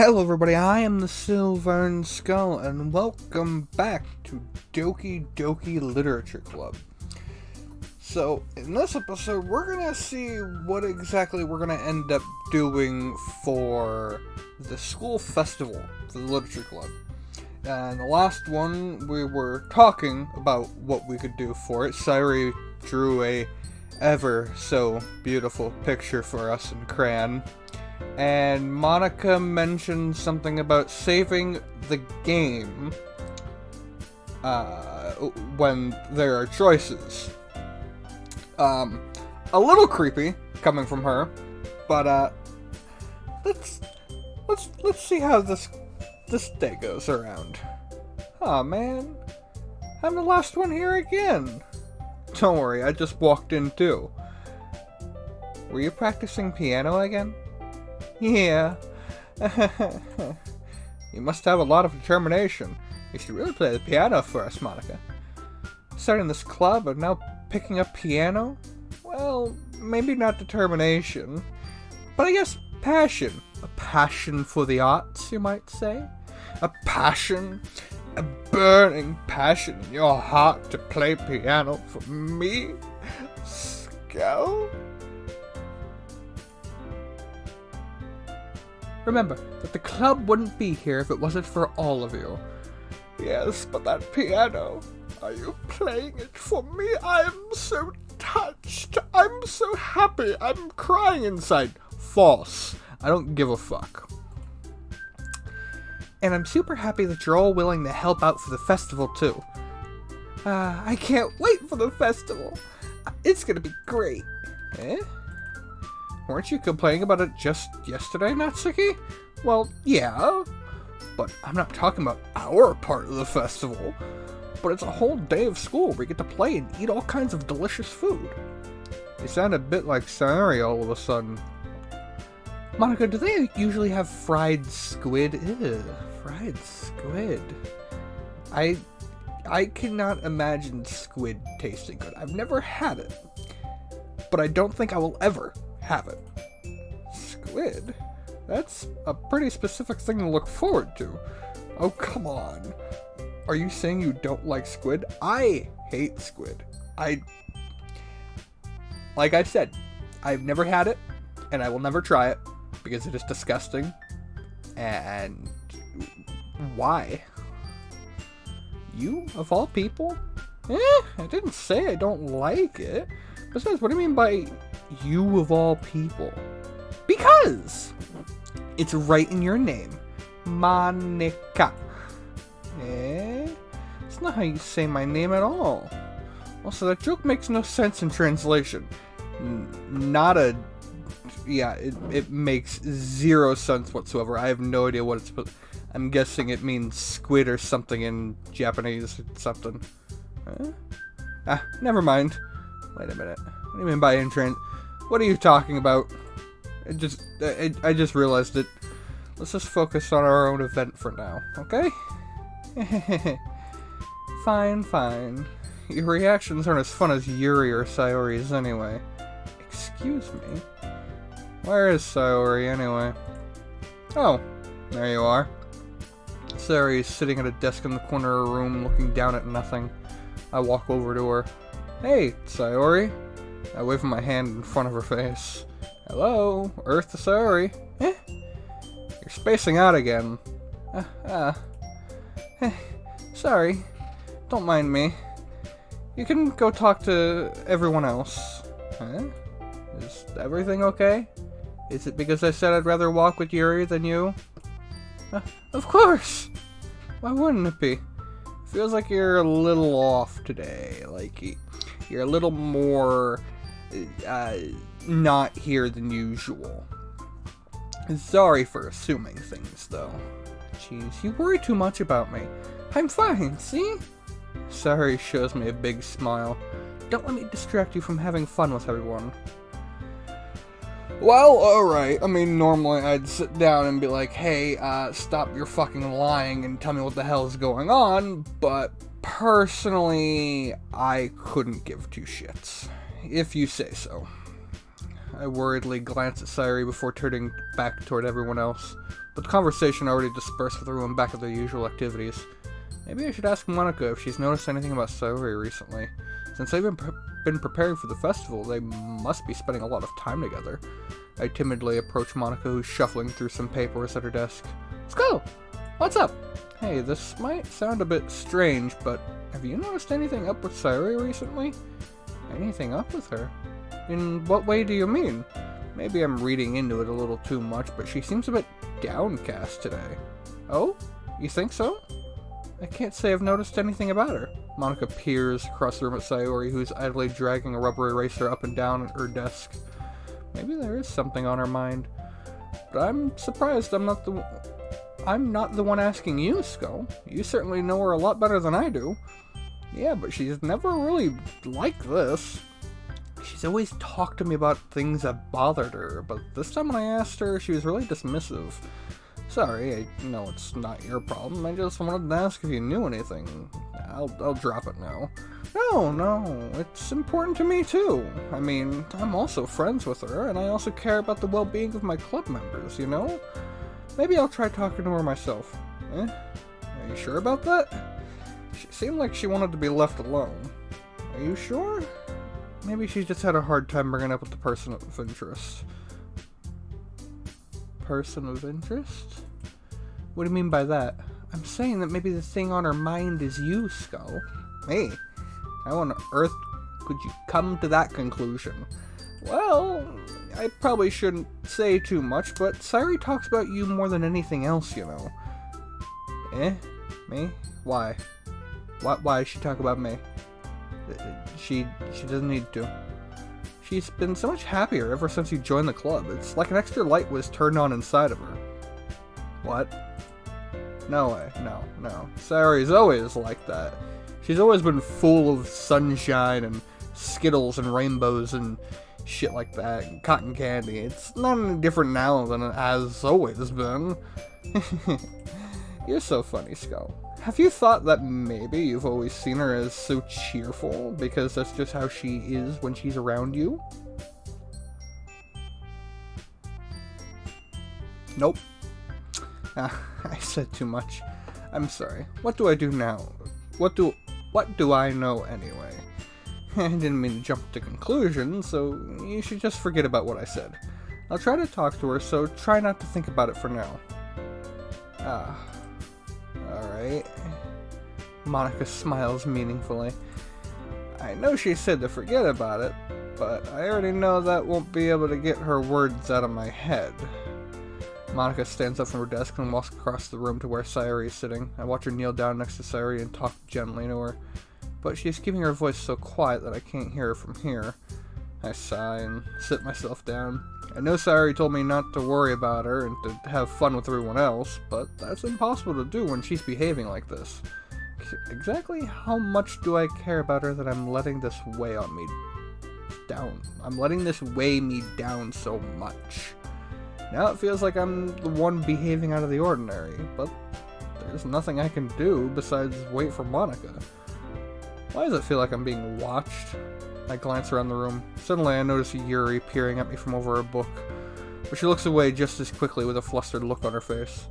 Hello everybody, I am the Silvern Skull, and welcome back to Doki Doki Literature Club. So, in this episode, we're gonna see what exactly we're gonna end up doing for the school festival for the Literature Club. And the last one, we were talking about what we could do for it. Sayori drew a ever so beautiful picture for us in crayon. And Monica mentioned something about saving the game when there are choices. A little creepy coming from her, but let's see how this day goes around. Aw, man, I'm the last one here again. Don't worry, I just walked in too. Were you practicing piano again? Yeah. You must have a lot of determination. You should really play the piano for us, Monica. Starting this club and now picking up piano? Well, maybe not determination, but I guess passion. A passion for the arts, you might say. A passion, a burning passion in your heart to play piano for me, Skull. Remember that the club wouldn't be here if it wasn't for all of you. Yes, but that piano, are you playing it for me? I am so touched. I'm so happy. I'm crying inside. False. I don't give a fuck. And I'm super happy that you're all willing to help out for the festival too. I can't wait for the festival. It's gonna be great. Eh? Weren't you complaining about it just yesterday, Natsuki? Well, yeah, but I'm not talking about our part of the festival. But it's a whole day of school where we get to play and eat all kinds of delicious food. You sound a bit like Sayori all of a sudden. Monica, do they usually have fried squid? Ew, fried squid. I cannot imagine squid tasting good. I've never had it, but I don't think I will ever have it. Squid? That's a pretty specific thing to look forward to. Oh, come on. Are you saying you don't like squid? I hate squid. Like I said, I've never had it, and I will never try it, because it is disgusting. And why? You, of all people? I didn't say I don't like it. Besides, what do you mean by you of all people? Because it's right in your name. Monica. It's not how you say my name at all. Also, that joke makes no sense in translation. It makes zero sense whatsoever. I have no idea what it's supposed. I'm guessing it means squid or something in Japanese or something. Never mind. Wait a minute. What do you mean by what are you talking about? I just realized it. Let's just focus on our own event for now, okay? Fine. Your reactions aren't as fun as Yuri or Sayori's anyway. Excuse me? Where is Sayori anyway? Oh, there you are. Sayori is sitting at a desk in the corner of a room looking down at nothing. I walk over to her. Hey, Sayori. I wave my hand in front of her face. Hello, Earth to Sayori. You're spacing out again. Sorry. Don't mind me. You can go talk to everyone else. Is everything okay? Is it because I said I'd rather walk with Yuri than you? Of course! Why wouldn't it be? Feels like you're a little off today. Like, you're a little more not here than usual. Sorry for assuming things, though. Jeez, you worry too much about me. I'm fine, see? Sayori shows me a big smile. Don't let me distract you from having fun with everyone. Well, alright. I mean, normally I'd sit down and be like, hey, stop your fucking lying and tell me what the hell is going on, but personally, I couldn't give two shits. If you say so. I worriedly glance at Sayuri before turning back toward everyone else, but the conversation already dispersed with everyone back at their usual activities. Maybe I should ask Monica if she's noticed anything about Sayuri recently. Since they've been preparing for the festival, they must be spending a lot of time together. I timidly approach Monica, who's shuffling through some papers at her desk. Let's go! What's up? Hey, this might sound a bit strange, but have you noticed anything up with Sayuri recently? Anything up with her? In what way do you mean? Maybe I'm reading into it a little too much, but she seems a bit downcast today. Oh? You think so? I can't say I've noticed anything about her. Monica peers across the room at Sayuri, who's idly dragging a rubber eraser up and down at her desk. Maybe there is something on her mind. But I'm surprised I'm not the one asking you, Skull. You certainly know her a lot better than I do. Yeah, but she's never really like this. She's always talked to me about things that bothered her, but this time when I asked her, she was really dismissive. Sorry, I know it's not your problem. I just wanted to ask if you knew anything. I'll drop it now. No, it's important to me too. I mean, I'm also friends with her, and I also care about the well-being of my club members, you know? Maybe I'll try talking to her myself. Are you sure about that? She seemed like she wanted to be left alone. Are you sure? Maybe she just had a hard time bringing up with the person of interest. Person of interest? What do you mean by that? I'm saying that maybe the thing on her mind is you, Skull. Me? How on earth could you come to that conclusion? Well, I probably shouldn't say too much, but Sayuri talks about you more than anything else, you know. Me? Why? Why does she talk about me? She doesn't need to. She's been so much happier ever since you joined the club. It's like an extra light was turned on inside of her. What? No way. No. Sayuri's always like that. She's always been full of sunshine and Skittles and rainbows and shit like that, and cotton candy. It's not any different now than it has always been. You're so funny, Skull. Have you thought that maybe you've always seen her as so cheerful because that's just how she is when she's around you? Nope. I said too much. I'm sorry. What do I do now? What do I know anyway? I didn't mean to jump to conclusions, so you should just forget about what I said. I'll try to talk to her, so try not to think about it for now. Alright. Monica smiles meaningfully. I know she said to forget about it, but I already know that won't be able to get her words out of my head. Monica stands up from her desk and walks across the room to where Sayuri is sitting. I watch her kneel down next to Sayuri and talk gently to her, but she's keeping her voice so quiet that I can't hear her from here. I sigh and sit myself down. I know Sayuri told me not to worry about her and to have fun with everyone else, but that's impossible to do when she's behaving like this. Exactly how much do I care about her that I'm letting this weigh on me down? I'm letting this weigh me down so much. Now it feels like I'm the one behaving out of the ordinary, but there's nothing I can do besides wait for Monica. Why does it feel like I'm being watched? I glance around the room. Suddenly I notice Yuri peering at me from over a book, but she looks away just as quickly with a flustered look on her face.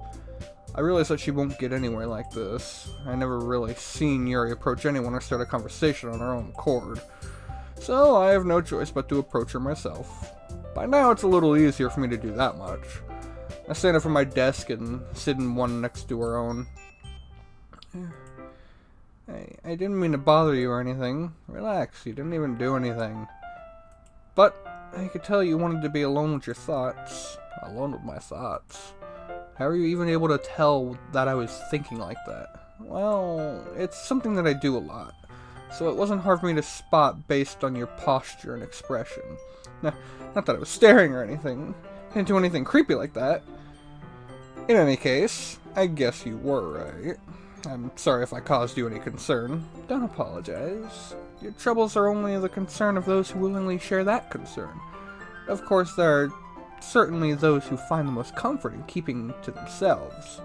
I realize that she won't get anywhere like this. I never really seen Yuri approach anyone or start a conversation on her own accord, so I have no choice but to approach her myself. By now it's a little easier for me to do that much. I stand up from my desk and sit in one next to her own. I didn't mean to bother you or anything. Relax, you didn't even do anything. But I could tell you wanted to be alone with your thoughts. Alone with my thoughts. How are you even able to tell that I was thinking like that? Well, it's something that I do a lot, so it wasn't hard for me to spot based on your posture and expression. Not that I was staring or anything. I didn't do anything creepy like that. In any case, I guess you were right. I'm sorry if I caused you any concern. Don't apologize. Your troubles are only the concern of those who willingly share that concern. Of course, there are certainly those who find the most comfort in keeping to themselves.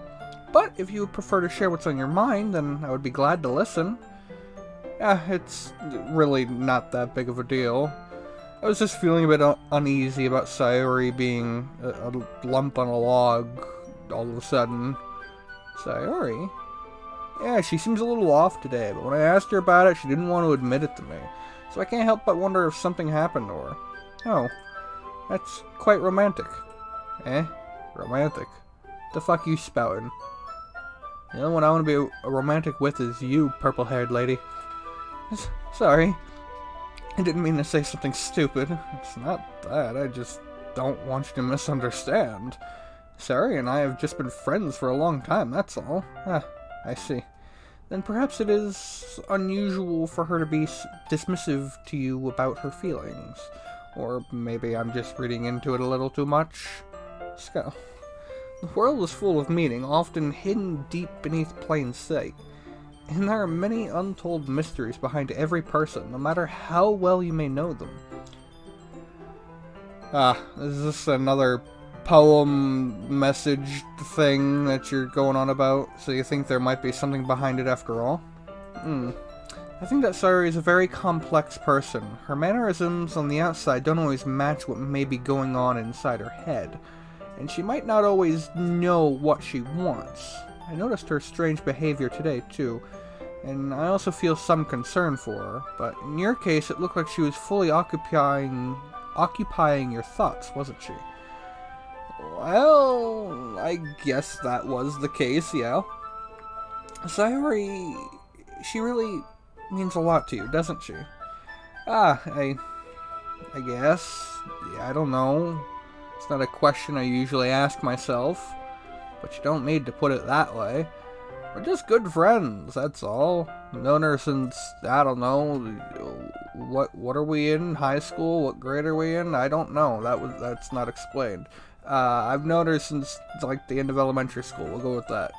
But if you would prefer to share what's on your mind, then I would be glad to listen. It's really not that big of a deal. I was just feeling a bit uneasy about Sayori being a lump on a log all of a sudden. Sayori? Yeah, she seems a little off today, but when I asked her about it, she didn't want to admit it to me. So I can't help but wonder if something happened to her. Oh, that's quite romantic. Eh? Romantic? The fuck you spouting? The only one I want to be a romantic with is you, purple-haired lady. Sorry. I didn't mean to say something stupid. It's not that. I just don't want you to misunderstand. Sayori and I have just been friends for a long time, that's all. Ah, I see. Then perhaps it is unusual for her to be dismissive to you about her feelings. Or maybe I'm just reading into it a little too much. Skull. The world is full of meaning, often hidden deep beneath plain sight. And there are many untold mysteries behind every person, no matter how well you may know them. Is this another poem message thing that you're going on about? So you think there might be something behind it after all? I think that Sayori is a very complex person. Her mannerisms on the outside don't always match what may be going on inside her head. And she might not always know what she wants. I noticed her strange behavior today, too. And I also feel some concern for her. But in your case, it looked like she was fully occupying your thoughts, wasn't she? Well, I guess that was the case, yeah. Sayori, she really means a lot to you, doesn't she? I guess. Yeah, I don't know. It's not a question I usually ask myself. But you don't need to put it that way. We're just good friends, that's all. Known her since, I don't know, what are we in? High school? What grade are we in? I don't know. That's not explained. I've known her since, like, the end of elementary school. We'll go with that.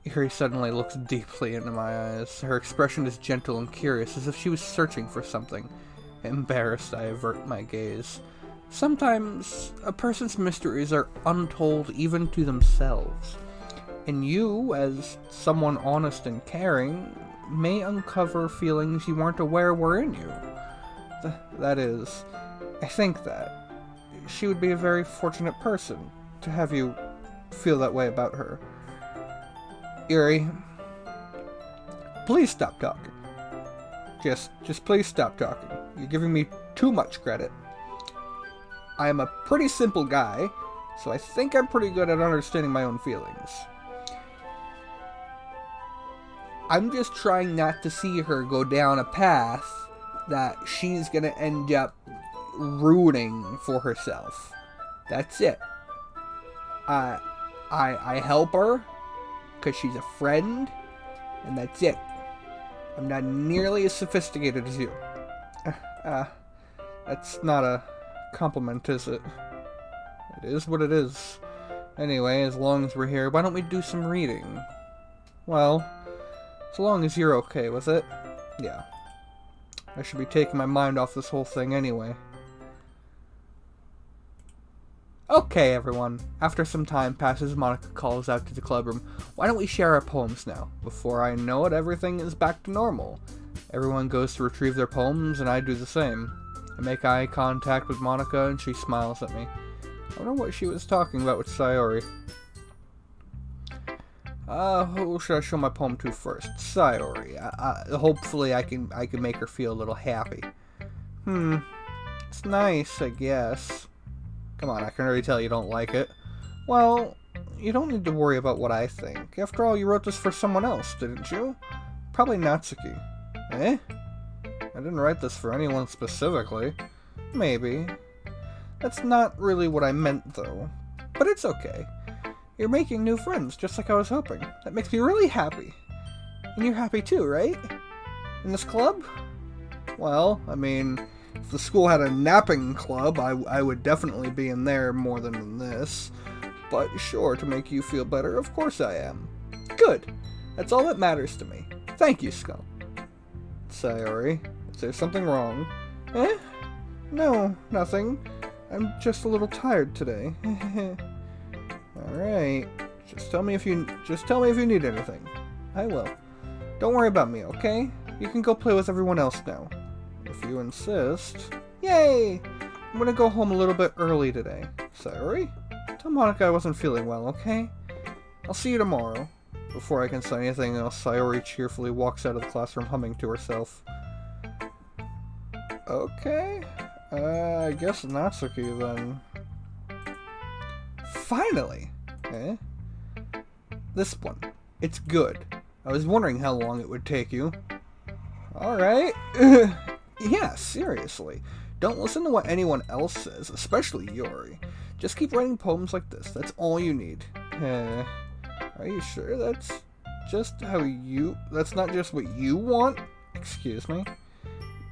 Yuri suddenly looks deeply into my eyes. Her expression is gentle and curious, as if she was searching for something. Embarrassed, I avert my gaze. Sometimes, a person's mysteries are untold even to themselves. And you, as someone honest and caring, may uncover feelings you weren't aware were in you. That is, I think that. She would be a very fortunate person to have you feel that way about her. Yuri, please stop talking. Just please stop talking. You're giving me too much credit. I am a pretty simple guy, so I think I'm pretty good at understanding my own feelings. I'm just trying not to see her go down a path that she's gonna end up ruining for herself. That's it. I help her because she's a friend, and that's it. I'm not nearly as sophisticated as you. That's not a compliment, is it? It is what it is. Anyway, as long as we're here, why don't we do some reading? Well, so long as you're okay with it. Yeah. I should be taking my mind off this whole thing anyway. Okay, everyone. After some time passes, Monica calls out to the club room. Why don't we share our poems now? Before I know it, everything is back to normal. Everyone goes to retrieve their poems, and I do the same. I make eye contact with Monica, and she smiles at me. I wonder what she was talking about with Sayori. Who should I show my poem to first? Sayori. Hopefully I can make her feel a little happy. It's nice, I guess. Come on, I can already tell you don't like it. Well, you don't need to worry about what I think. After all, you wrote this for someone else, didn't you? Probably Natsuki. Eh? I didn't write this for anyone specifically. Maybe. That's not really what I meant, though. But it's okay. You're making new friends, just like I was hoping. That makes me really happy. And you're happy too, right? In this club? Well, I mean, if the school had a napping club, I would definitely be in there more than in this. But sure, to make you feel better, of course I am. Good. That's all that matters to me. Thank you, Skull. Sayori, is there something wrong? Eh? No, nothing. I'm just a little tired today. Alright. Just tell me if you need anything. I will. Don't worry about me, okay? You can go play with everyone else now. If you insist. Yay! I'm gonna go home a little bit early today. Sayori? Tell Monica I wasn't feeling well, okay? I'll see you tomorrow. Before I can say anything else, Sayori cheerfully walks out of the classroom humming to herself. Okay. I guess Natsuki then. Finally! Eh? This one. It's good. I was wondering how long it would take you. Alright. Yeah, seriously. Don't listen to what anyone else says, especially Yuri. Just keep writing poems like this. That's all you need. Are you sure that's not just what you want? Excuse me?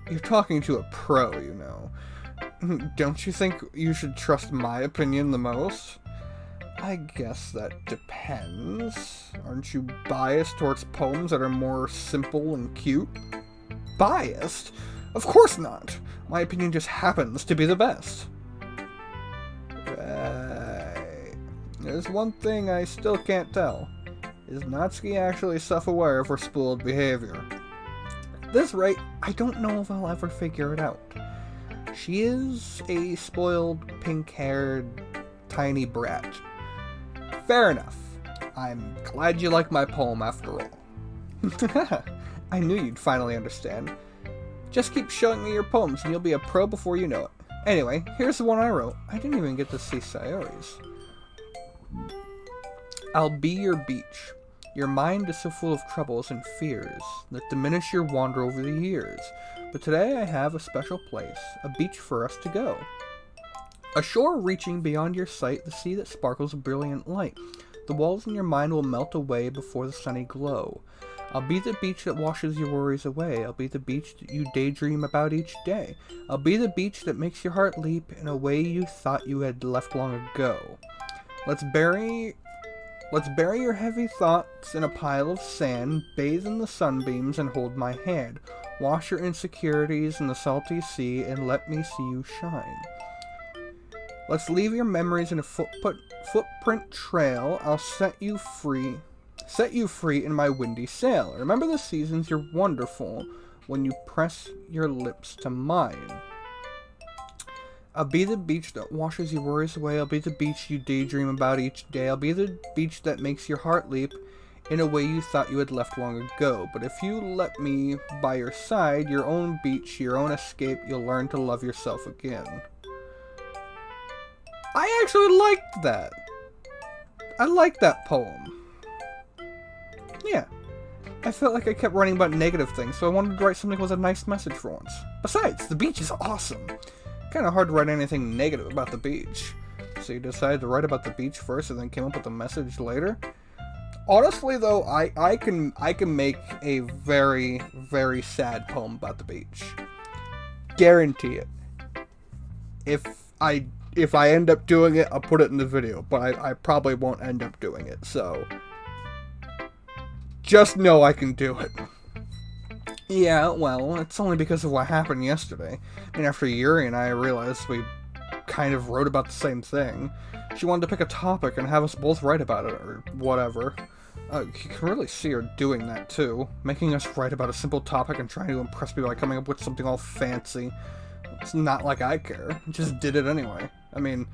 You're talking to a pro, you know. Don't you think you should trust my opinion the most? I guess that depends. Aren't you biased towards poems that are more simple and cute? Biased? Of course not. My opinion just happens to be the best. Right. There's one thing I still can't tell. Is Natsuki actually self-aware of her spoiled behavior? At this rate, I don't know if I'll ever figure it out. She is a spoiled, pink-haired, tiny brat. Fair enough. I'm glad you like my poem after all. I knew you'd finally understand. Just keep showing me your poems and you'll be a pro before you know it. Anyway, here's the one I wrote. I didn't even get to see Sayori's. I'll be your beach. Your mind is so full of troubles and fears that diminish your wander over the years. But today I have a special place, a beach for us to go. A shore reaching beyond your sight, the sea that sparkles a brilliant light. The walls in your mind will melt away before the sunny glow. I'll be the beach that washes your worries away. I'll be the beach that you daydream about each day. I'll be the beach that makes your heart leap in a way you thought you had left long ago. Let's bury your heavy thoughts in a pile of sand, bathe in the sunbeams and hold my hand. Wash your insecurities in the salty sea and let me see you shine. Let's leave your memories in a footprint trail. I'll set you free in my windy sail. Remember the seasons, you're wonderful when you press your lips to mine. I'll be the beach that washes your worries away. I'll be the beach you daydream about each day. I'll be the beach that makes your heart leap in a way you thought you had left long ago. But if you let me by your side, your own beach, your own escape, you'll learn to love yourself again. I actually liked that. I liked that poem. Yeah. I felt like I kept writing about negative things, so I wanted to write something with a nice message for once. Besides, the beach is awesome. Kind of hard to write anything negative about the beach. So you decided to write about the beach first and then came up with a message later? Honestly though, I can make a very, very sad poem about the beach. Guarantee it. If I end up doing it, I'll put it in the video, but I probably won't end up doing it, so just know I can do it. Yeah, well, it's only because of what happened yesterday. I mean, after Yuri and I realized we kind of wrote about the same thing. She wanted to pick a topic and have us both write about it, or whatever. You can really see her doing that, too. Making us write about a simple topic and trying to impress me by coming up with something all fancy. It's not like I care. I just did it anyway. I mean,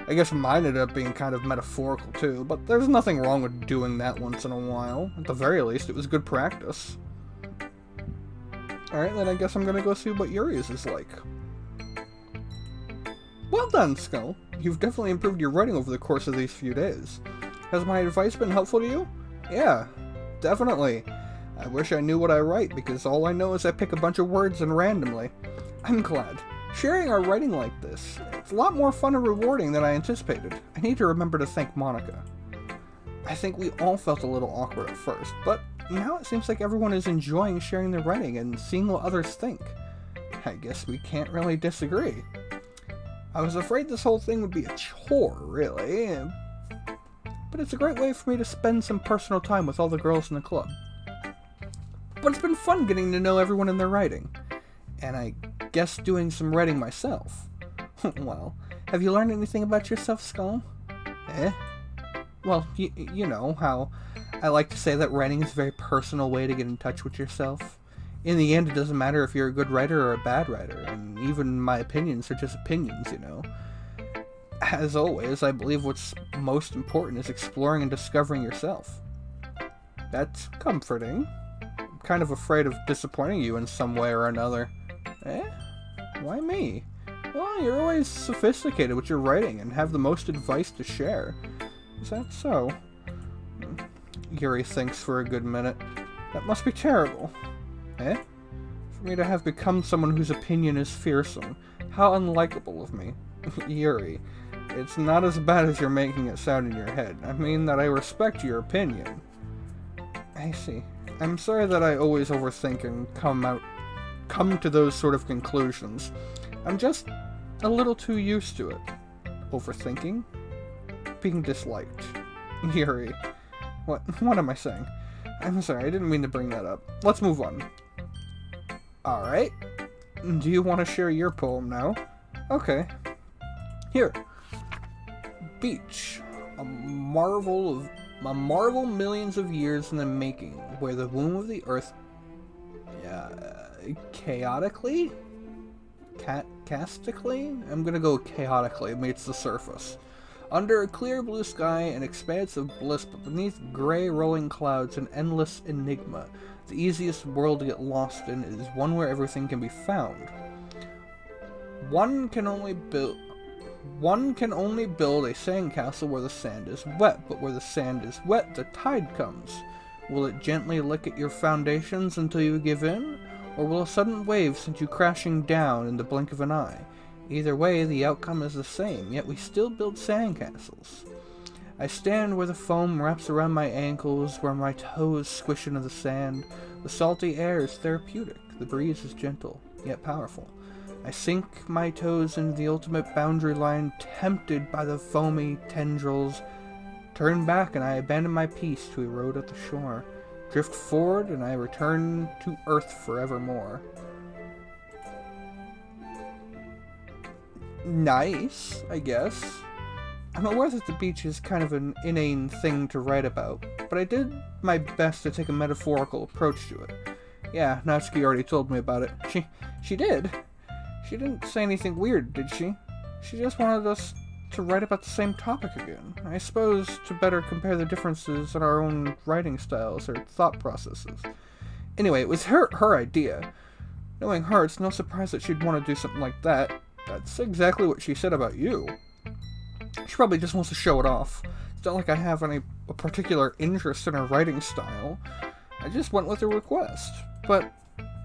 I guess mine ended up being kind of metaphorical, too, but there's nothing wrong with doing that once in a while. At the very least, it was good practice. Alright, then I guess I'm gonna go see what Yuri's is like. Well done, Skull. You've definitely improved your writing over the course of these few days. Has my advice been helpful to you? Yeah, definitely. I wish I knew what I write, because all I know is I pick a bunch of words and randomly. I'm glad. Sharing our writing like this, it's a lot more fun and rewarding than I anticipated. I need to remember to thank Monica. I think we all felt a little awkward at first, but now it seems like everyone is enjoying sharing their writing and seeing what others think. I guess we can't really disagree. I was afraid this whole thing would be a chore, really, but it's a great way for me to spend some personal time with all the girls in the club. But it's been fun getting to know everyone in their writing, and I guess doing some writing myself. Well, have you learned anything about yourself, Skull? Well, you know how I like to say that writing is a very personal way to get in touch with yourself. In the end, it doesn't matter if you're a good writer or a bad writer, and even my opinions are just opinions, you know. As always, I believe what's most important is exploring and discovering yourself. That's comforting. I'm kind of afraid of disappointing you in some way or another. Eh? Why me? Well, you're always sophisticated with your writing and have the most advice to share. Is that so? Yuri thinks for a good minute. That must be terrible. Eh? For me to have become someone whose opinion is fearsome. How unlikable of me. Yuri, it's not as bad as you're making it sound in your head. I mean that I respect your opinion. I see. I'm sorry that I always overthink and come to those sort of conclusions. I'm just a little too used to it. Overthinking? Being disliked. Yuri. What am I saying? I'm sorry, I didn't mean to bring that up. Let's move on. Alright. Do you want to share your poem now? Okay. Here. Beach. A marvel millions of years in the making, where the womb of the earth chaotically? Castically? I'm gonna go chaotically meets the surface. Under a clear blue sky, an expanse of bliss, but beneath gray rolling clouds, an endless enigma. The easiest world to get lost in is one where everything can be found. One can only build a sandcastle where the sand is wet, but where the sand is wet, the tide comes. Will it gently lick at your foundations until you give in? Or will a sudden wave send you crashing down in the blink of an eye? Either way, the outcome is the same, yet we still build sandcastles. I stand where the foam wraps around my ankles, where my toes squish into the sand. The salty air is therapeutic, the breeze is gentle, yet powerful. I sink my toes into the ultimate boundary line, tempted by the foamy tendrils. Turn back and I abandon my peace to erode at the shore. Drift forward and I return to earth forevermore. Nice, I guess. I'm aware that the beach is kind of an inane thing to write about, but I did my best to take a metaphorical approach to it. Yeah, Natsuki already told me about it. She did. She didn't say anything weird, did she? She just wanted us to write about the same topic again. I suppose to better compare the differences in our own writing styles or thought processes. Anyway, it was her idea. Knowing her, it's no surprise that she'd want to do something like that. That's exactly what she said about you. She probably just wants to show it off. It's not like I have a particular interest in her writing style. I just went with her request. But,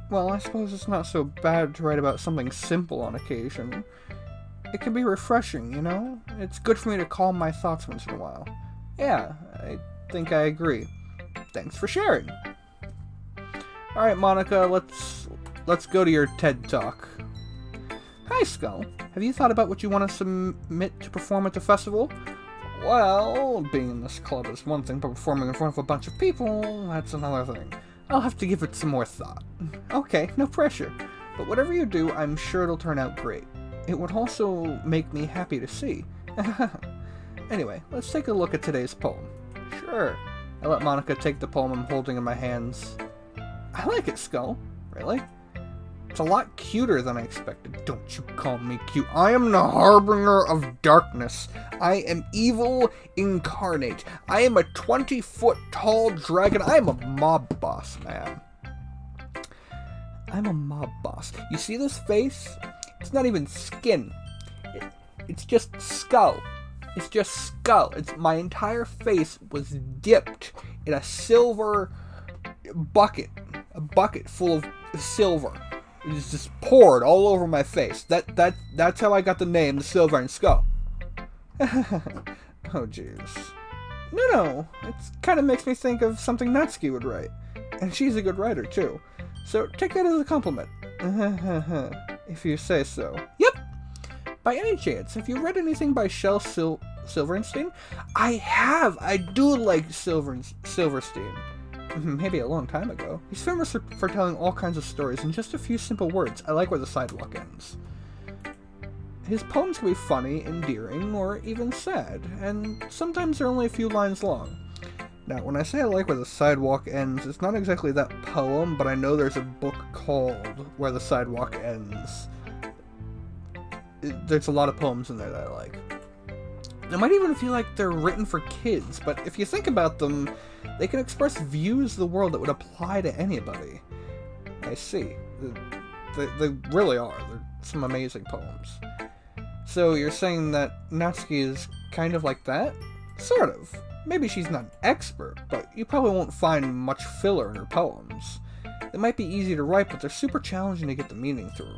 well, I suppose it's not so bad to write about something simple on occasion. It can be refreshing, you know? It's good for me to calm my thoughts once in a while. Yeah, I think I agree. Thanks for sharing. Alright, Monica, let's go to your TED Talk. Hi, Skull. Have you thought about what you want to submit to perform at the festival? Well, being in this club is one thing, but performing in front of a bunch of people, that's another thing. I'll have to give it some more thought. Okay, no pressure. But whatever you do, I'm sure it'll turn out great. It would also make me happy to see. Anyway, let's take a look at today's poem. Sure. I let Monica take the poem I'm holding in my hands. I like it, Skull. Really? It's a lot cuter than I expected. Don't you call me cute. I am the harbinger of darkness. I am evil incarnate. I am a 20-foot tall dragon. I am a mob boss, man. I'm a mob boss. You see this face? It's not even skin. It's just skull. It's just skull. My entire face was dipped in a silver bucket. A bucket full of silver. It was just poured all over my face. That's how I got the name, the Silvern Skull. Oh, jeez. No. It kind of makes me think of something Natsuki would write. And she's a good writer, too. So take that as a compliment. If you say so. Yep. By any chance, have you read anything by Shel Silverstein? I have. I do like Silverstein. Maybe a long time ago. He's famous for telling all kinds of stories in just a few simple words. I like where the sidewalk ends. His poems can be funny, endearing, or even sad, and sometimes they're only a few lines long. Now, when I say I like where the sidewalk ends, it's not exactly that poem, but I know there's a book called Where the Sidewalk Ends. There's a lot of poems in there that I like. It might even feel like they're written for kids, but if you think about them, they can express views of the world that would apply to anybody. I see. They really are. They're some amazing poems. So you're saying that Natsuki is kind of like that? Sort of. Maybe she's not an expert, but you probably won't find much filler in her poems. They might be easy to write, but they're super challenging to get the meaning through.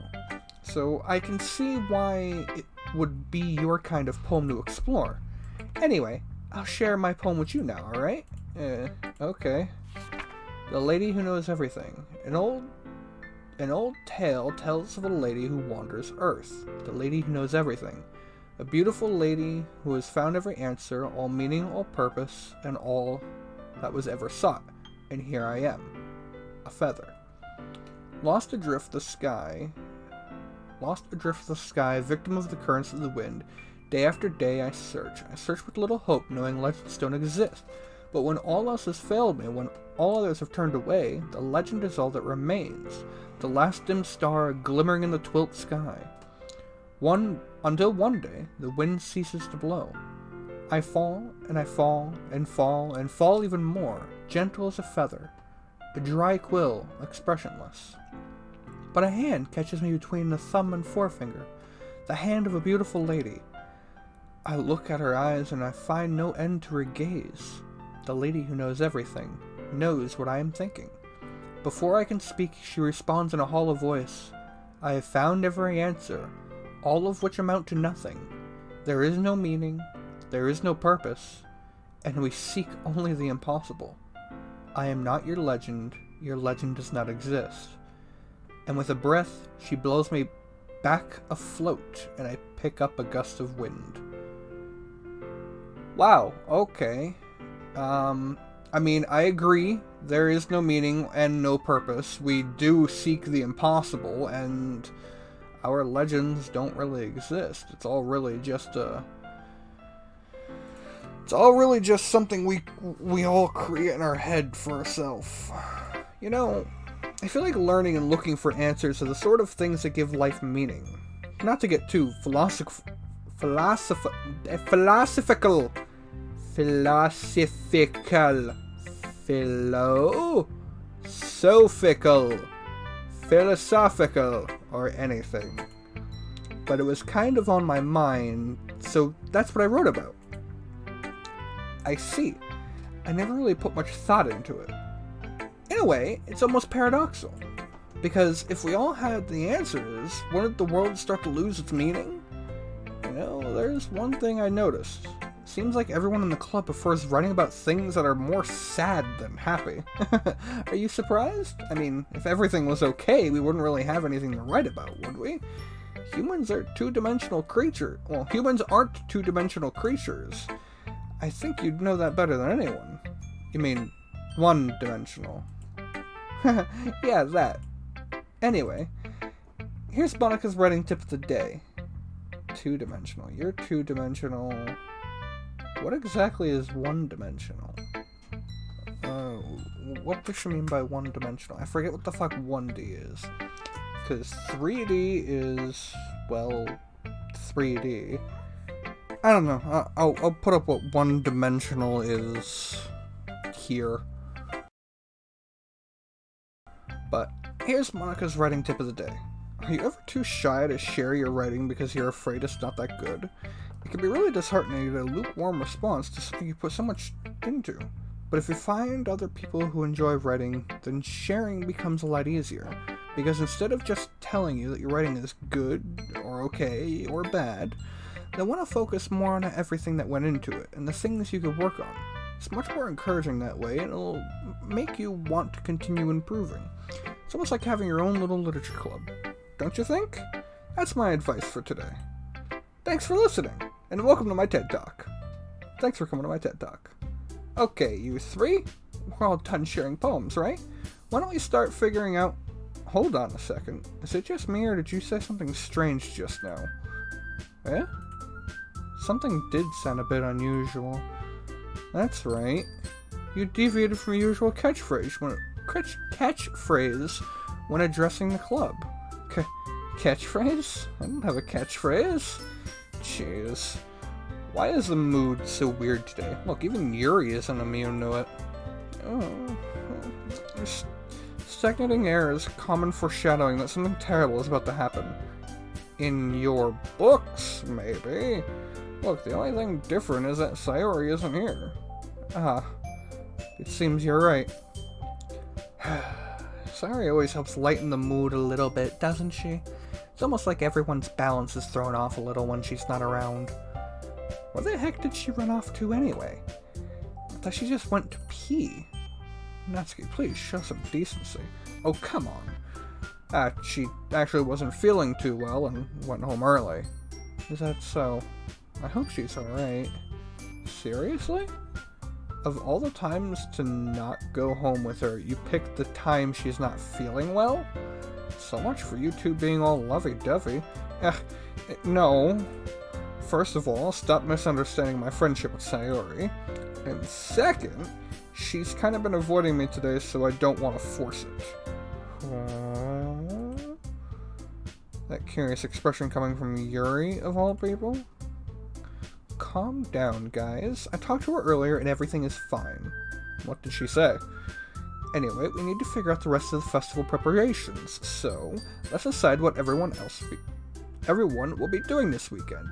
So I can see why it would be your kind of poem to explore. Anyway, I'll share my poem with you now, alright? Okay. The Lady Who Knows Everything. An old tale tells of a lady who wanders Earth. The lady who knows everything. A beautiful lady who has found every answer, all meaning, all purpose, and all that was ever sought. And here I am. A feather. Lost adrift the sky, victim of the currents of the wind. Day after day I search with little hope, knowing legends don't exist. But when all else has failed me, when all others have turned away, the legend is all that remains. The last dim star glimmering in the twilit sky. Until one day, the wind ceases to blow. I fall, and I fall, and fall, and fall even more, gentle as a feather, a dry quill, expressionless. But a hand catches me between the thumb and forefinger, the hand of a beautiful lady. I look at her eyes, and I find no end to her gaze. The lady who knows everything, knows what I am thinking. Before I can speak, she responds in a hollow voice. I have found every answer, all of which amount to nothing. There is no meaning, there is no purpose, and we seek only the impossible. I am not your legend does not exist. And with a breath, she blows me back afloat, and I pick up a gust of wind. Wow, okay. I mean, I agree, there is no meaning and no purpose. We do seek the impossible, and our legends don't really exist. It's all really just something we all create in our head for ourselves. You know, I feel like learning and looking for answers are the sort of things that give life meaning. Not to get too philosophical, or anything. But it was kind of on my mind, so that's what I wrote about. I see. I never really put much thought into it. In a way, it's almost paradoxical. Because if we all had the answers, wouldn't the world start to lose its meaning? You know, there's one thing I noticed. It seems like everyone in the club prefers writing about things that are more sad than happy. Are you surprised? I mean, if everything was okay, we wouldn't really have anything to write about, would we? Humans are two-dimensional creatures. Well, humans aren't two-dimensional creatures. I think you'd know that better than anyone. You mean, one-dimensional. Yeah, that. Anyway, here's Monica's writing tip of the day. Two-dimensional. You're two-dimensional. What exactly is one-dimensional? What does she mean by one-dimensional? I forget what the fuck 1D is. Because 3D is, well, 3D. I don't know. I'll put up what one-dimensional is here. But here's Monica's writing tip of the day. Are you ever too shy to share your writing because you're afraid it's not that good? It can be really disheartening to get a lukewarm response to something you put so much into. But if you find other people who enjoy writing, then sharing becomes a lot easier. Because instead of just telling you that your writing is good, or okay, or bad, they want to focus more on everything that went into it, and the things you could work on. It's much more encouraging that way, and it'll make you want to continue improving. It's almost like having your own little literature club. Don't you think? That's my advice for today. Thanks for listening, and welcome to my TED Talk. Thanks for coming to my TED Talk. Okay, you three, we're all done sharing poems, right? Why don't we start figuring out... Hold on a second. Is it just me, or did you say something strange just now? Eh? Something did sound a bit unusual. That's right. You deviated from your usual catchphrase when addressing the club. Catchphrase? I don't have a catchphrase. Jeez. Why is the mood so weird today? Look, even Yuri isn't immune to it. Oh. Stagnating air is common foreshadowing that something terrible is about to happen. In your books, maybe. Look, the only thing different is that Sayori isn't here. It seems you're right. Sayori always helps lighten the mood a little bit, doesn't she? It's almost like everyone's balance is thrown off a little when she's not around. Where the heck did she run off to anyway? I thought she just went to pee. Natsuki, please show some decency. Oh, come on. She actually wasn't feeling too well and went home early. Is that so? I hope she's alright. Seriously? Of all the times to not go home with her, you picked the time she's not feeling well? So much for you two being all lovey-dovey. No. First of all, stop misunderstanding my friendship with Sayori. And second, she's kind of been avoiding me today, so I don't want to force it. That curious expression coming from Yuri, of all people? Calm down, guys. I talked to her earlier and everything is fine. What did she say? Anyway, we need to figure out the rest of the festival preparations, so let's decide what everyone will be doing this weekend.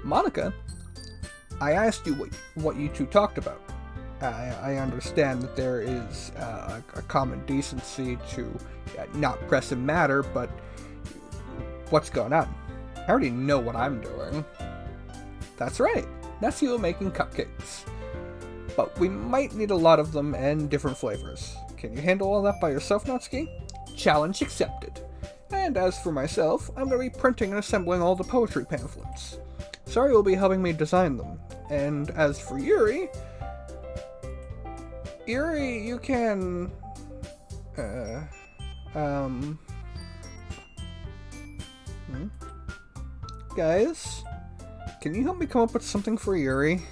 Monica, I asked you what you two talked about. I understand that there is a common decency to not press a matter, but what's going on? I already know what I'm doing. That's right, Natsuki making cupcakes. But we might need a lot of them and different flavors. Can you handle all that by yourself, Natsuki? Challenge accepted. And as for myself, I'm going to be printing and assembling all the poetry pamphlets. Sari will be helping me design them. And as for Yuri, you can... Guys, can you help me come up with something for Yuri?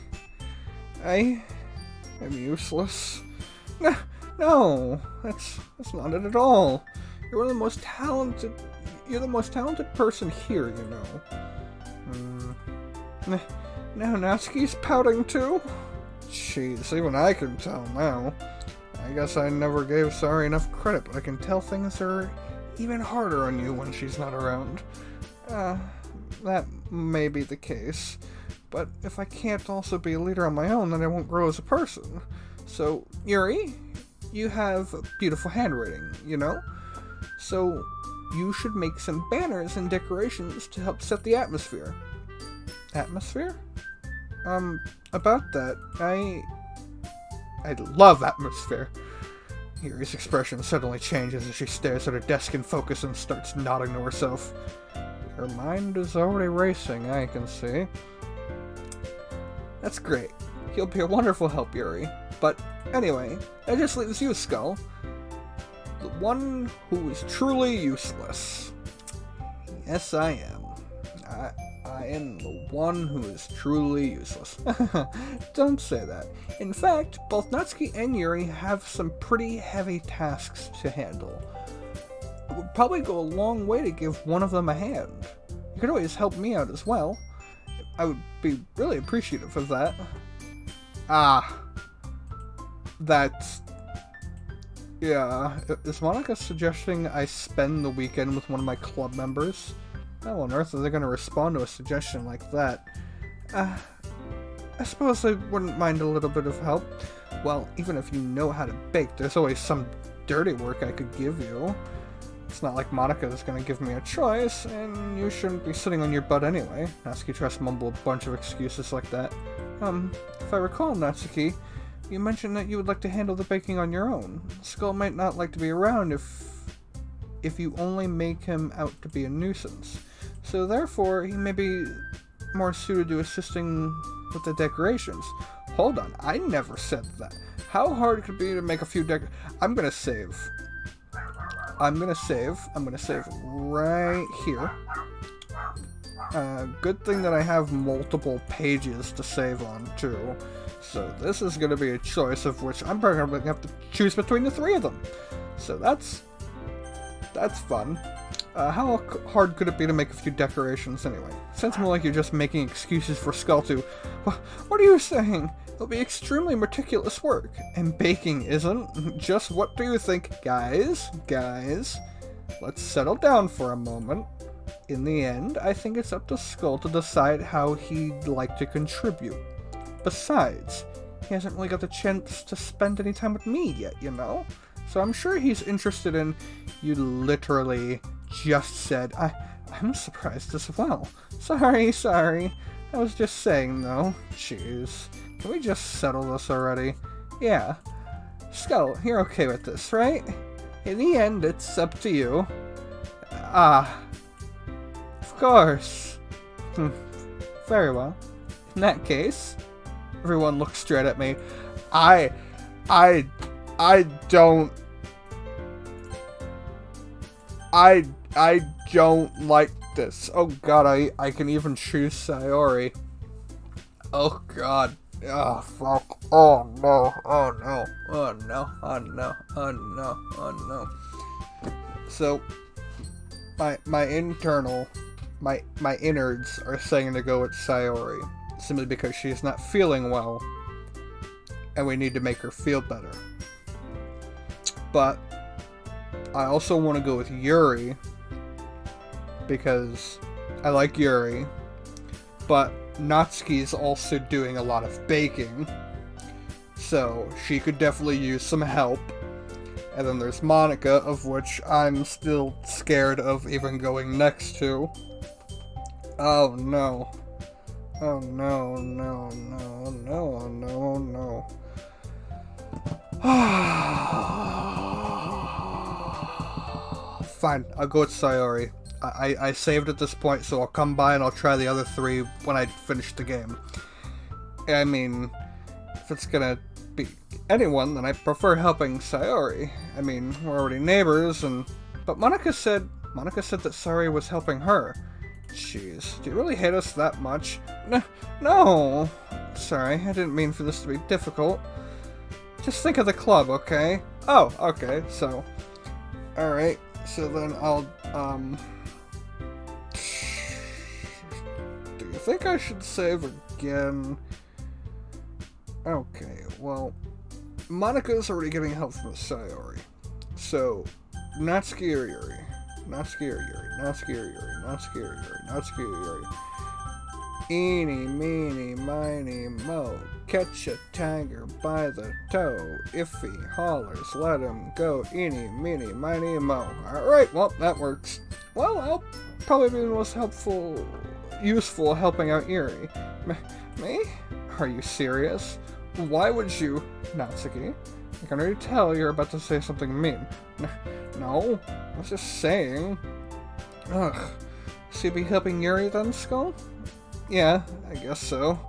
I'm useless. No, that's not it at all. You're the most talented person here, you know. Now Natsuki's pouting too? Jeez, even I can tell now. I guess I never gave Sari enough credit, but I can tell things are even harder on you when she's not around. That may be the case, but if I can't also be a leader on my own, then I won't grow as a person. So, Yuri, you have beautiful handwriting, you know? So, you should make some banners and decorations to help set the atmosphere. Atmosphere? About that, I love atmosphere. Yuri's expression suddenly changes as she stares at her desk in focus and starts nodding to herself. Her mind is already racing, I can see. That's great. He'll be a wonderful help, Yuri. But anyway, that just leaves you, Skull. The one who is truly useless. Yes, I am. I am the one who is truly useless. Don't say that. In fact, both Natsuki and Yuri have some pretty heavy tasks to handle. It would probably go a long way to give one of them a hand. You could always help me out as well. I would be really appreciative of that. Yeah, is Monica suggesting I spend the weekend with one of my club members? How on earth are they going to respond to a suggestion like that? I suppose I wouldn't mind a little bit of help. Well, even if you know how to bake, there's always some dirty work I could give you. It's not like Monica is going to give me a choice, and you shouldn't be sitting on your butt anyway. Natsuki tries to mumble a bunch of excuses like that. If I recall, Natsuki, you mentioned that you would like to handle the baking on your own. Skull might not like to be around if you only make him out to be a nuisance. So therefore, he may be more suited to assisting with the decorations. Hold on, I never said that. How hard could it be to make a few I'm gonna save right here. Good thing that I have multiple pages to save on too. So this is going to be a choice of which I'm probably going to have to choose between the three of them. So that's fun. How hard could it be to make a few decorations anyway? Sounds more like you're just making excuses for Skull to... What are you saying? It'll be extremely meticulous work. And baking isn't. Just what do you think? Guys, let's settle down for a moment. In the end, I think it's up to Skull to decide how he'd like to contribute. Besides, he hasn't really got the chance to spend any time with me yet, you know? So I'm sure he's interested in... You literally just said... I'm surprised as well. Sorry. I was just saying, though. Jeez. Can we just settle this already? Yeah. Skull, you're okay with this, right? In the end, it's up to you. Of course. Very well. In that case... Everyone looks straight at me. I don't like this. Oh god, I can even choose Sayori. Oh god. Oh fuck. Oh no. Oh no. Oh no. Oh no. Oh no. Oh no. So my innards are saying to go with Sayori. Simply because she's not feeling well, and we need to make her feel better. But I also want to go with Yuri, because I like Yuri, but Natsuki's also doing a lot of baking, so she could definitely use some help. And then there's Monica, of which I'm still scared of even going next to. Oh no. Oh no. Fine, I'll go with Sayori. I saved at this point, so I'll come by and I'll try the other three when I finish the game. I mean, if it's gonna be anyone, then I prefer helping Sayori. I mean, we're already neighbors, but Monica said that Sayori was helping her. Jeez, do you really hate us that much? No! Sorry, I didn't mean for this to be difficult. Just think of the club, okay? Oh, okay, so... Alright, so then I'll, do you think I should save again? Okay, well... Monica's already getting help from Sayori. So, Natsuki or Yuri? Natsuki or Yuri. Eeny, meeny, miny, mo. Catch a tiger by the toe. If he hollers, let him go. Eeny, meeny, miny, mo. Alright, well, that works. Well, I'll probably be the most useful helping out Yuri. Me? Are you serious? Why would you, Natsuki? I can already tell you're about to say something mean. No, I was just saying. Ugh. So you be helping Yuri then, Skull? Yeah, I guess so.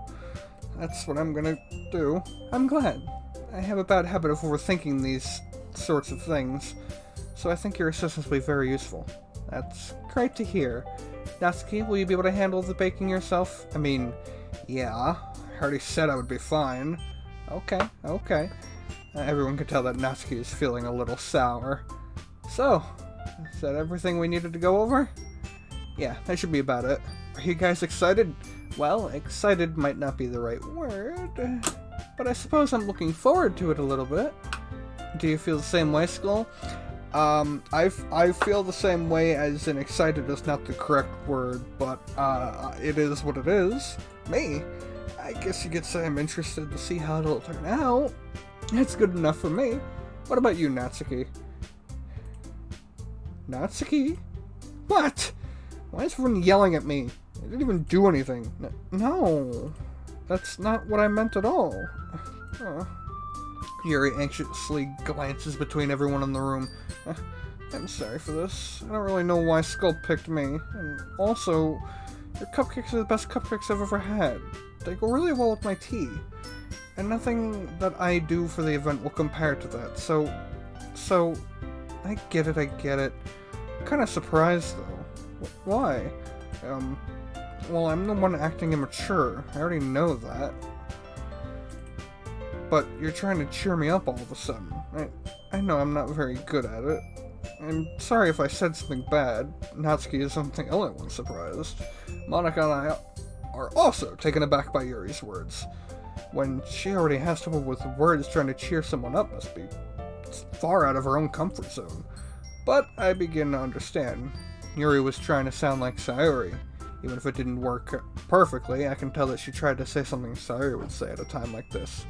That's what I'm gonna do. I'm glad. I have a bad habit of overthinking these sorts of things, so I think your assistance will be very useful. That's great to hear. Natsuki, will you be able to handle the baking yourself? I mean, yeah. I already said I would be fine. Okay. Everyone could tell that Natsuki is feeling a little sour. So, is that everything we needed to go over? Yeah, that should be about it. Are you guys excited? Well, excited might not be the right word, but I suppose I'm looking forward to it a little bit. Do you feel the same way, Skull? I feel the same way, as in excited is not the correct word, but it is what it is. Me? I guess you could say I'm interested to see how it'll turn out. It's good enough for me. What about you, Natsuki? Natsuki? What? Why is everyone yelling at me? I didn't even do anything. No. That's not what I meant at all. Yuri anxiously glances between everyone in the room. I'm sorry for this. I don't really know why Skull picked me. And also, your cupcakes are the best cupcakes I've ever had. They go really well with my tea. And nothing that I do for the event will compare to that. So, I get it. I'm kind of surprised, though. Why? Well, I'm the one acting immature. I already know that. but you're trying to cheer me up all of a sudden. I know I'm not very good at it. I'm sorry if I said something bad. Natsuki is something only surprised. Monica and I are also taken aback by Yuri's words. When she already has trouble with words, trying to cheer someone up must be far out of her own comfort zone. But I begin to understand. Yuri was trying to sound like Sayori. Even if it didn't work perfectly, I can tell that she tried to say something Sayori would say at a time like this.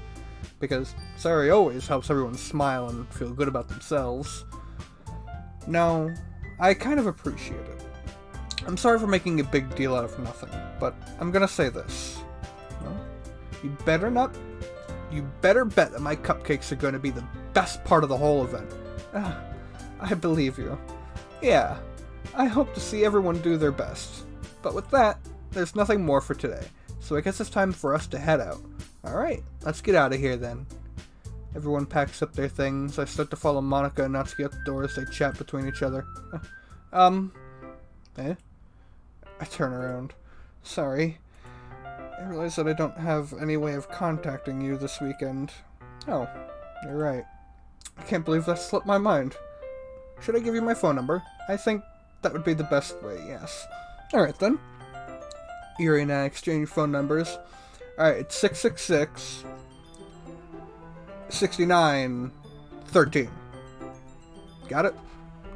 Because Sayori always helps everyone smile and feel good about themselves. No, I kind of appreciate it. I'm sorry for making a big deal out of nothing, but I'm gonna say this. Well, you better bet that my cupcakes are gonna be the best part of the whole event. I believe you. Yeah, I hope to see everyone do their best. But with that, there's nothing more for today, so I guess it's time for us to head out. Alright, let's get out of here then. Everyone packs up their things. I start to follow Monica and Natsuki out the door as they chat between each other. I turn around. Sorry. I realize that I don't have any way of contacting you this weekend. Oh, you're right. I can't believe that slipped my mind. Should I give you my phone number? I think that would be the best way, yes. Alright then. Yuri and I exchange phone numbers. Alright, it's 666 69 13. Got it?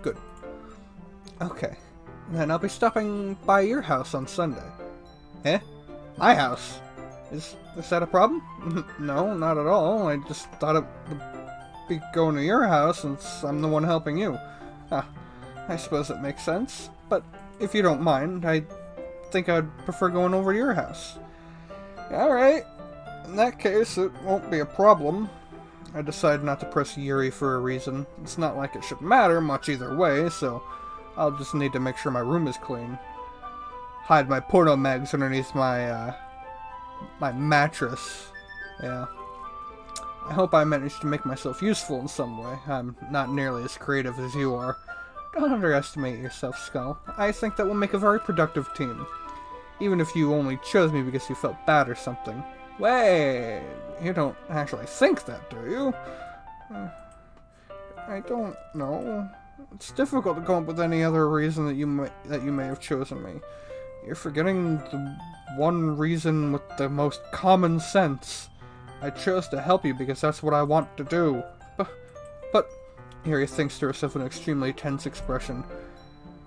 Good. Okay. Then I'll be stopping by your house on Sunday. Eh? My house? Is that a problem? No, not at all. I just thought it would be going to your house since I'm the one helping you. I suppose it makes sense. But if you don't mind, I think I'd prefer going over to your house. Alright. In that case, it won't be a problem. I decided not to press Yuri for a reason. It's not like it should matter much either way, so I'll just need to make sure my room is clean. Hide my porno mags underneath my mattress. Yeah. I hope I managed to make myself useful in some way. I'm not nearly as creative as you are. Don't underestimate yourself, Skull. I think that we'll make a very productive team. Even if you only chose me because you felt bad or something. Wait, you don't actually think that, do you? I don't know. It's difficult to come up with any other reason that you may have chosen me. You're forgetting the one reason with the most common sense. I chose to help you because that's what I want to do. But Yuri thinks to herself with an extremely tense expression.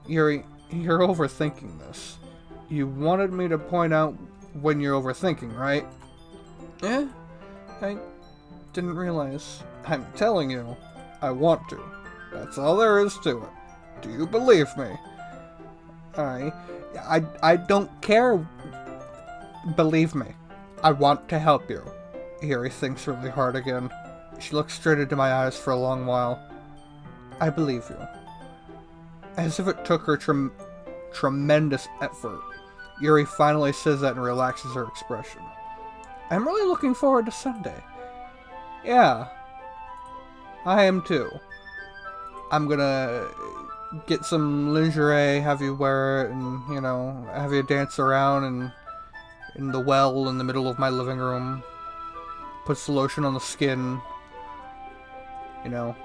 Yuri, you're overthinking this. You wanted me to point out when you're overthinking, right? Eh? I didn't realize. I'm telling you, I want to. That's all there is to it. Do you believe me? I don't care. Believe me. I want to help you. Yuri thinks really hard again. She looks straight into my eyes for a long while. I believe you. As if it took her tremendous effort, Yuri finally says that and relaxes her expression. I'm really looking forward to Sunday. Yeah. I am too. I'm gonna get some lingerie, have you wear it, and, you know, have you dance around in the well in the middle of my living room. Put some lotion on the skin. You know,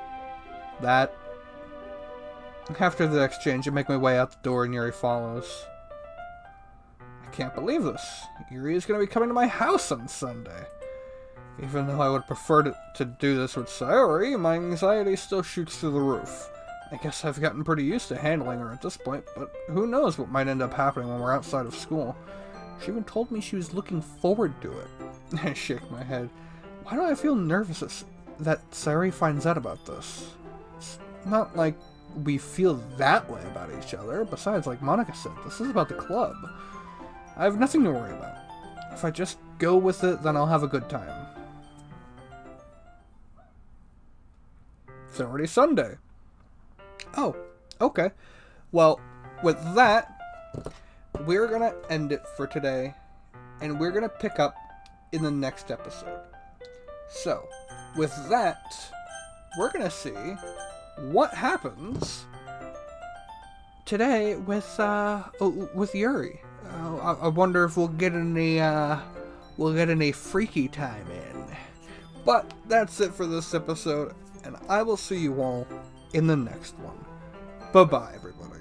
that. After the exchange, I make my way out the door and Yuri follows. I can't believe this. Yuri is going to be coming to my house on Sunday. Even though I would prefer to do this with Sayori, my anxiety still shoots through the roof. I guess I've gotten pretty used to handling her at this point, but who knows what might end up happening when we're outside of school. She even told me she was looking forward to it. I shake my head. Why do I feel nervous that Sayori finds out about this? It's not like we feel that way about each other. Besides, like Monica said, this is about the club. I have nothing to worry about. If I just go with it, then I'll have a good time. It's already Sunday. Oh, okay. Well, with that, we're gonna end it for today, and we're gonna pick up in the next episode. So, with that, we're gonna see what happens today with Yuri. I wonder if we'll get any freaky time in. But that's it for this episode, and I will see you all in the next one. Bye-bye, everybody.